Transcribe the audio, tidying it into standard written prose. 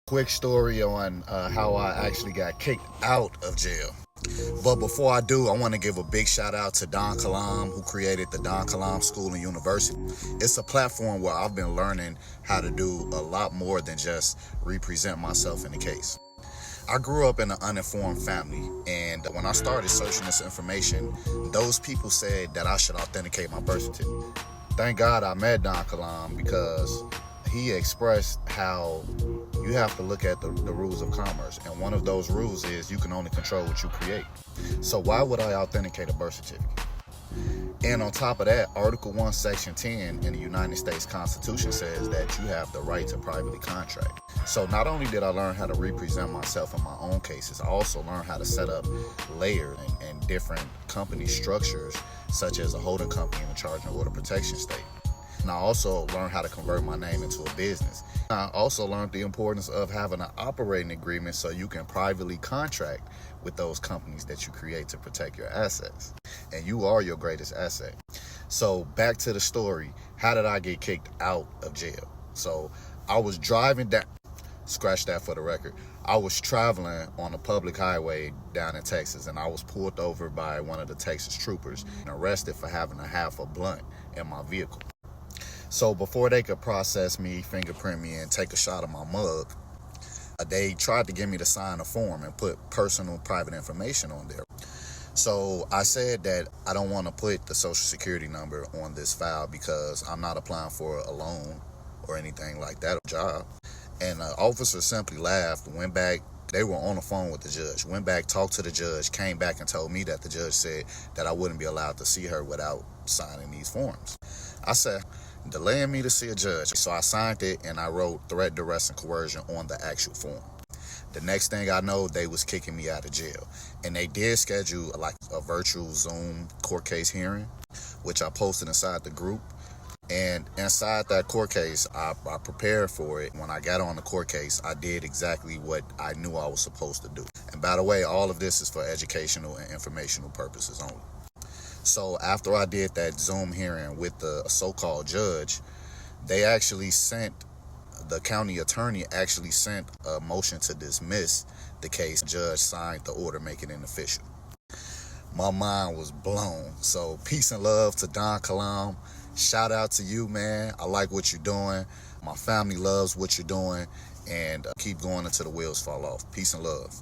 Quick story on how I actually got kicked out of jail. But before I do, I want to give a big shout out to Don Kilam, who created the Don Kilam School and University. It's a platform where I've been learning how to do a lot more than just represent myself in the case. I grew up in an uninformed family, and when I started searching this information, those people said that I should authenticate my birth certificate. Thank God I met Don Kilam, because he expressed how you have to look at the rules of commerce, and one of those rules is you can only control what you create. So why would I authenticate a birth certificate? And on top of that, Article 1, Section 10 in the United States Constitution says that you have the right to privately contract. So not only did I learn how to represent myself in my own cases, I also learned how to set up layers and different company structures, such as a holding company in the charge and order protection state. And I also learned how to convert my name into a business. I also learned the importance of having an operating agreement so you can privately contract with those companies that you create to protect your assets. And you are your greatest asset. So back to the story. How did I get kicked out of jail? So I was driving down, scratch that for the record. I was traveling on a public highway down in Texas, and I was pulled over by one of the Texas troopers and arrested for having a half a blunt in my vehicle. So before they could process me, fingerprint me, and take a shot of my mug, they tried to get me to sign a form and put personal private information on there. So I said that I don't want to put the social security number on this file because I'm not applying for a loan or anything like that, a job. And the officer simply laughed, went back. They were on the phone with the judge, went back, talked to the judge, came back and told me that the judge said that I wouldn't be allowed to see her without signing these forms. I said, delaying me to see a judge. So I signed it, and I wrote threat, duress, and coercion on the actual form. The next thing I know, they was kicking me out of jail. And they did schedule like a virtual Zoom court case hearing, which I posted inside the group. And inside that court case, I prepared for it. When I got on the court case, I did exactly what I knew I was supposed to do. And by the way, all of this is for educational and informational purposes only. So after I did that Zoom hearing with the so-called judge, they actually sent, the county attorney actually sent a motion to dismiss the case. The judge signed the order making it official. My mind was blown. So peace and love to Don Kilam. Shout out to you, man. I like what you're doing. My family loves what you're doing. And keep going until the wheels fall off. Peace and love.